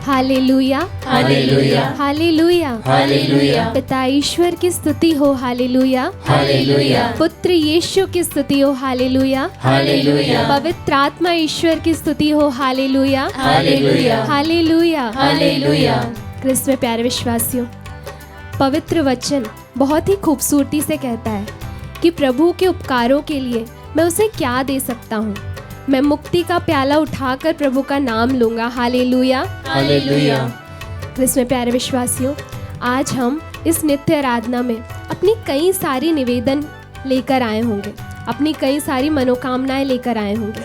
Hallelujah, hallelujah, hallelujah, hallelujah, पिता ईश्वर की स्तुति हो, हालेलुया, हालेलुया, पुत्र यीशु की स्तुति हो, हालेलुया, हालेलुया, पवित्र आत्मा ईश्वर की स्तुति हो, हालेलुया, हालेलुया, हालेलुया, हालेलुया। क्रिस्त में प्यारे विश्वासियों, पवित्र वचन बहुत ही खूबसूरती से कहता है कि प्रभु के उपकारों के लिए मैं उसे क्या दे सकता हूँ। मैं मुक्ति का प्याला उठाकर प्रभु का नाम लूँगा, हालेलुया, हालेलुया। क्रिस्त में प्यारे विश्वासियों, आज हम इस नित्य आराधना में अपनी कई सारी निवेदन लेकर आए होंगे, अपनी कई सारी मनोकामनाएं लेकर आए होंगे।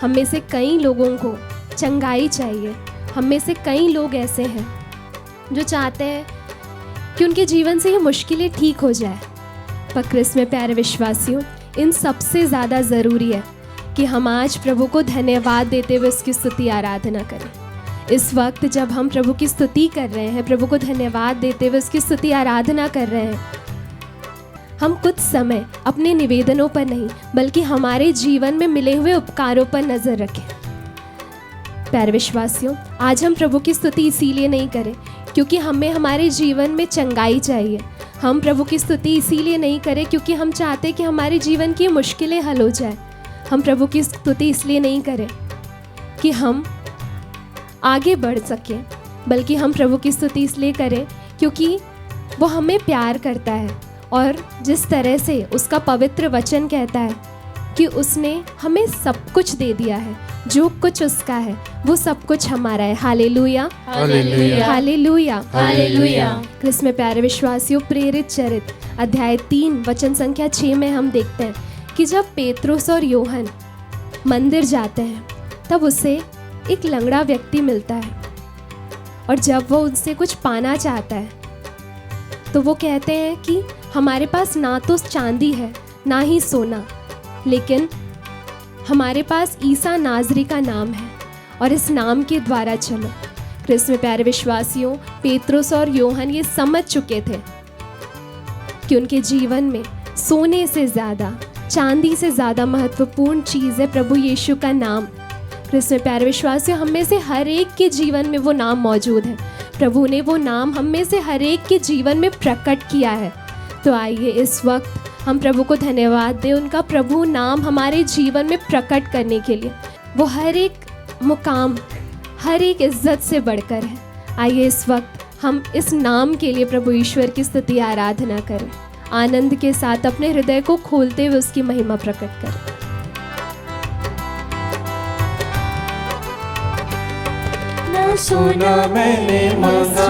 हम में से कई लोगों को चंगाई चाहिए। हम में से कई लोग ऐसे हैं जो चाहते हैं कि उनके जीवन से ये मुश्किलें ठीक हो जाए। पर क्रिस्त में प्यारे विश्वासियों, इन सबसे ज़्यादा ज़रूरी है कि हम आज प्रभु को धन्यवाद देते हुए उसकी स्तुति आराधना करें। इस वक्त जब हम प्रभु की स्तुति कर रहे हैं, प्रभु को धन्यवाद देते हुए उसकी स्तुति आराधना कर रहे हैं, हम कुछ समय अपने निवेदनों पर नहीं बल्कि हमारे जीवन में मिले हुए उपकारों पर नज़र रखें। प्यारे विश्वासियों, आज हम प्रभु की स्तुति इसीलिए नहीं करें क्योंकि हमें हमारे जीवन में चंगाई चाहिए। हम प्रभु की स्तुति इसीलिए नहीं करें क्योंकि हम चाहते कि हमारे जीवन की मुश्किलें हल हो जाए। हम प्रभु की स्तुति इसलिए नहीं करें कि हम आगे बढ़ सकें, बल्कि हम प्रभु की स्तुति इसलिए करें क्योंकि वो हमें प्यार करता है और जिस तरह से उसका पवित्र वचन कहता है कि उसने हमें सब कुछ दे दिया है, जो कुछ उसका है वो सब कुछ हमारा है। Hallelujah, hallelujah, hallelujah, hallelujah. क्रिस्त में प्यारे विश्वासियों, प्रेरित चरित्र अध्याय 3 वचन संख्या 6 में हम देखते हैं कि जब पेत्रुस और यूहन मंदिर जाते हैं तब उसे एक लंगड़ा व्यक्ति मिलता है और जब वो उनसे कुछ पाना चाहता है तो वो कहते हैं कि हमारे पास ना तो चांदी है ना ही सोना, लेकिन हमारे पास ईसा नाजरी का नाम है और इस नाम के द्वारा चलो। क्रिस्त में प्यारे विश्वासियों, पेत्रुस और यूहन ये समझ चुके थे कि उनके जीवन में सोने से ज़्यादा, चांदी से ज़्यादा महत्वपूर्ण चीज़ है प्रभु यीशु का नाम। क्रिस्त में प्यारे विश्वासियों, हम में से हर एक के जीवन में वो नाम मौजूद है। प्रभु ने वो नाम हम में से हर एक के जीवन में प्रकट किया है। तो आइए इस वक्त हम प्रभु को धन्यवाद दें, उनका प्रभु नाम हमारे जीवन में प्रकट करने के लिए। वो हर एक मुकाम, हर एक इज्जत से बढ़कर है। आइए इस वक्त हम इस नाम के लिए प्रभु ईश्वर की स्तुति आराधना करें, आनंद के साथ अपने हृदय को खोलते हुए उसकी महिमा प्रकट करें। ना सोना मैंने मांगा,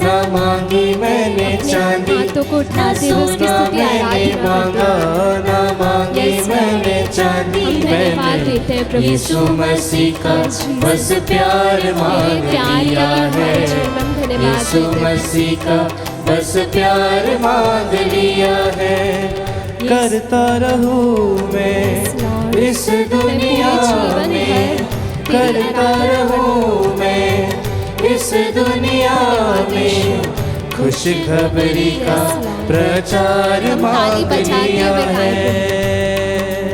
ना मांगी मैंने चांदी, हाथों को ना उठाते हुए उसकी सोना स्तुति मैंने आराधना मांगा, करते ना मांगी Yes, मैंने चांदी। हम धन्यवाद देते हैं प्रभु यीशु मसीह का Jesus। बस प्यार मांग प्यार लिया है। हम धन्यवाद यीशु देते हैं। मसीह का बस प्यार मांग लिया है। करता रहूं मैं इस दुनिया में, करता रहूं मैं इस दुनिया में, खुशखबरी का प्रचार मांग लिया है।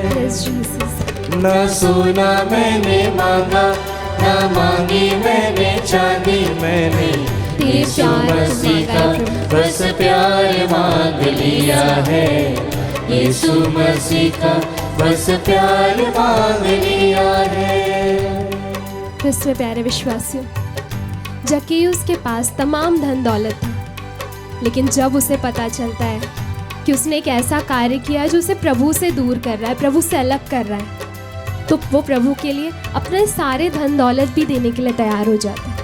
Yes, Jesus। ना सोना मैंने मांगा, ना मांगी मैंने चांदी, मैंने तेरे यीशु प्यार को मसीह मांगा का है प्रभु। बस प्यार मांग लिया है। यीशु मसीह का बस प्यार मांग लिया है। क्रिस्त में प्यारे विश्वासियों, जक्कैयुस के पास तमाम धन दौलत था, लेकिन जब उसे पता चलता है कि उसने एक ऐसा कार्य किया जो उसे प्रभु से दूर कर रहा है, प्रभु से अलग कर रहा है, तो वो प्रभु के लिए अपने सारे धन दौलत भी देने के लिए तैयार हो जाता है।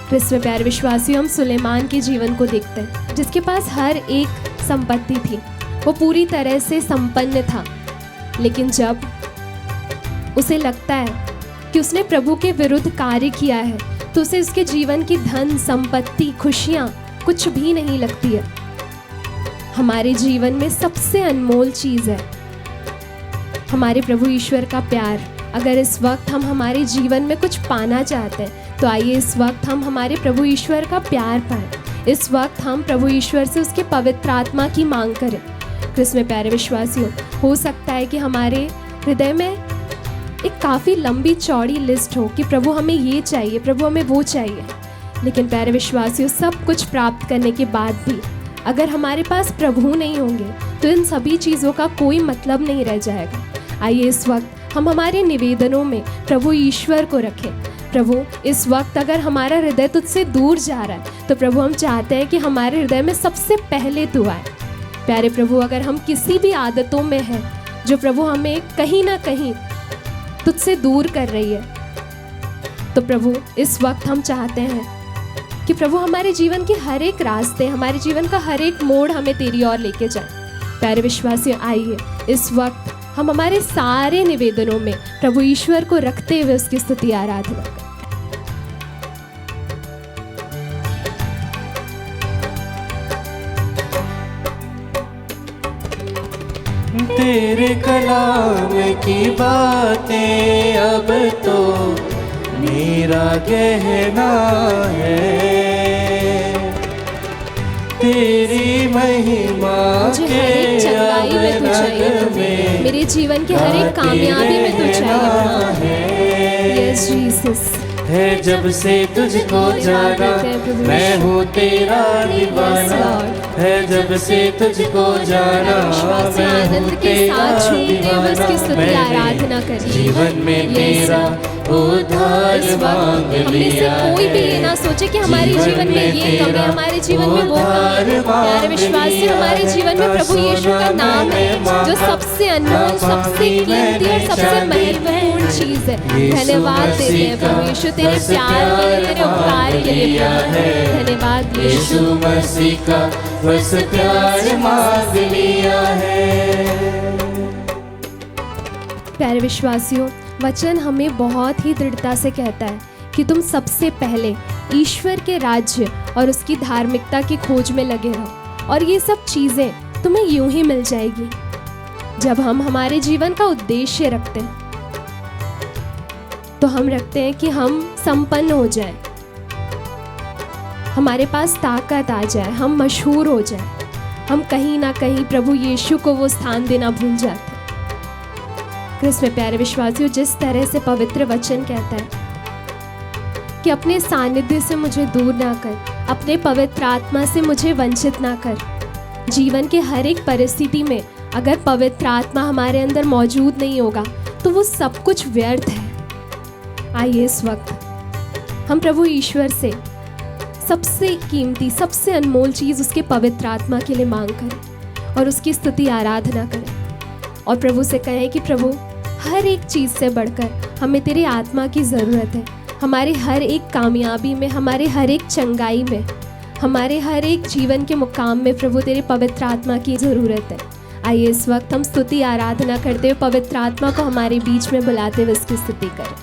क्रिस्त में प्यारे विश्वासियों, हम सुलेमान के जीवन को देखते हैं जिसके पास हर एक संपत्ति थी, वो पूरी तरह से संपन्न था, लेकिन जब उसे लगता है कि उसने प्रभु के विरुद्ध कार्य किया है तो उसे उसके जीवन की धन संपत्ति, खुशियाँ कुछ भी नहीं लगती है। हमारे जीवन में सबसे अनमोल चीज़ है हमारे प्रभु ईश्वर का प्यार। अगर इस वक्त हम हमारे जीवन में कुछ पाना चाहते हैं तो आइए इस वक्त हम हमारे प्रभु ईश्वर का प्यार पाएं। इस वक्त हम प्रभु ईश्वर से उसके पवित्र आत्मा की मांग करें। क्रिस्त में प्यारे विश्वासियों, हो सकता है कि हमारे हृदय में एक काफ़ी लंबी चौड़ी लिस्ट हो कि प्रभु हमें ये चाहिए, प्रभु हमें वो चाहिए। लेकिन प्यारे विश्वासियों, सब कुछ प्राप्त करने के बाद भी अगर हमारे पास प्रभु नहीं होंगे तो इन सभी चीज़ों का कोई मतलब नहीं रह जाएगा। आइए इस वक्त हम हमारे निवेदनों में प्रभु ईश्वर को रखें। प्रभु, इस वक्त अगर हमारा हृदय तुझसे दूर जा रहा है तो प्रभु हम चाहते हैं कि हमारे हृदय में सबसे पहले तू आए। प्यारे प्रभु, अगर हम किसी भी आदतों में हैं जो प्रभु हमें कहीं ना कहीं तुझसे दूर कर रही है, तो प्रभु इस वक्त हम चाहते हैं कि प्रभु हमारे जीवन के हर एक रास्ते, हमारे जीवन का हर एक मोड़ हमें तेरी ओर लेके जाए। प्यारे विश्वासियों, आइए इस वक्त हम हमारे सारे निवेदनों में प्रभु ईश्वर को रखते हुए उसकी स्तुति आराधना करें। तेरे कलाम की बातें अब तो मेरा कहना है, तेरी महिमा के चंगाई में तू चाहिए, मेरे जीवन की हर एक कामयाबी में तू चाहिए। यस जीसस, है जब से तुझको जाना मैं हूँ तेरा दीवाना, है जब से तुझको जाना मैं हूँ तेरा दीवाना, आराधना कर जीवन में तेरा उद्धार मांग लिया। कोई भी ये ना सोचे कि हमारे जीवन में ये कमी है, हमारे जीवन में वो कमी है। प्यारे विश्वासी, हमारे जीवन में प्रभु यीशु का नाम है जो सबसे अनमोल, सबसे कीमती और सबसे महत्वपूर्ण चीज है। धन्यवाद देते हैं प्रभु यीशु तेरे प्यार के लिए, तेरे उपकार के लिए। धन्यवाद यीशु मसीह का बस प्यार मांग लिया है। प्यारे विश्वासियों, वचन हमें बहुत ही दृढ़ता से कहता है कि तुम सबसे पहले ईश्वर के राज्य और उसकी धार्मिकता की खोज में लगे रहो और ये सब चीज़ें तुम्हें यूं ही मिल जाएगी। जब हम हमारे जीवन का उद्देश्य रखते हैं तो हम रखते हैं कि हम संपन्न हो जाएं, हमारे पास ताकत आ जाए, हम मशहूर हो जाएं, हम कहीं ना कहीं प्रभु यीशु को वो स्थान देना भूल जाते हैं। क्रिस्त में प्यारे विश्वासियों, जिस तरह से पवित्र वचन कहता है कि अपने सानिध्य से मुझे दूर ना कर, अपने पवित्र आत्मा से मुझे वंचित ना कर। जीवन के हर एक परिस्थिति में अगर पवित्र आत्मा हमारे अंदर मौजूद नहीं होगा तो वो सब कुछ व्यर्थ है। आइए इस वक्त हम प्रभु ईश्वर से सबसे कीमती, सबसे अनमोल चीज़ उसके पवित्र आत्मा के लिए मांग करें और उसकी स्तुति आराधना करें और प्रभु से कहें कि प्रभु, हर एक चीज़ से बढ़कर हमें तेरी आत्मा की ज़रूरत है। हमारे हर एक कामयाबी में, हमारे हर एक चंगाई में, हमारे हर एक जीवन के मुकाम में प्रभु तेरे पवित्र आत्मा की ज़रूरत है। आइए इस वक्त हम स्तुति आराधना करते हुए पवित्र आत्मा को हमारे बीच में बुलाते हुए उसकी स्तुति करें।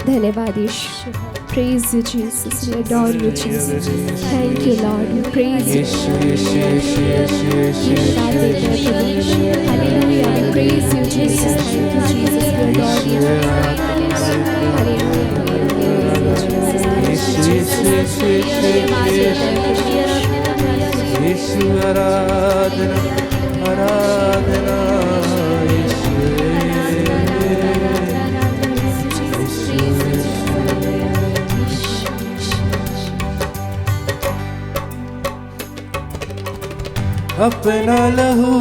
धन्यवाद यीशु। Praise you Jesus, we adore you Jesus. Thank you Lord, we praise you. Hallelujah, we praise you Jesus. Thank you Jesus, we adore you. Hallelujah, we praise you Jesus. यीशु आराधना आराधना अपना लहू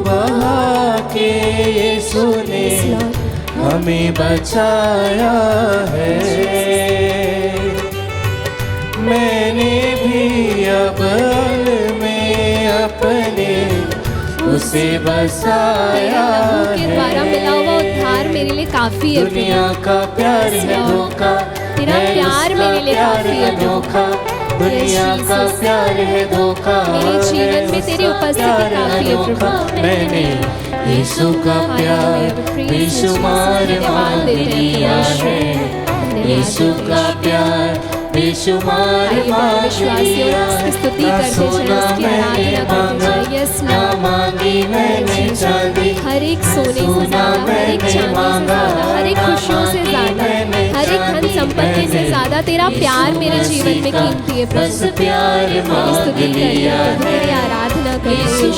बहा के यीशु ने हमें बचाया है। मैंने भी अब में अपने उसे बसाया के द्वारा मिला हुआ उद्धार मेरे लिए काफी है। दुनिया का प्यार है धोखा, तेरा प्यार मेरे लिए काफी है धोखा। दुनिया का प्यार है धोखा, मेरे जीवन में तेरी उपस्थिति काफी है प्रभु। मैंने यीशु का प्यार बेशुमार मांग लिया है। यीशु का प्यार बेशुमार मांग लिया। ना सोना मैंने मांगा, ना मांगी मैंने चांदी। हर एक सोने से ज्यादा, हर एक चांदी से ज्यादा, हर एक खुशियों से ज्यादा, हर एक धन संपत्ति से ज्यादा तेरा प्यार मेरे जीवन में कीमती है प्रभु। प्यार मांग लिया, तेरी आराधना करें यीशु।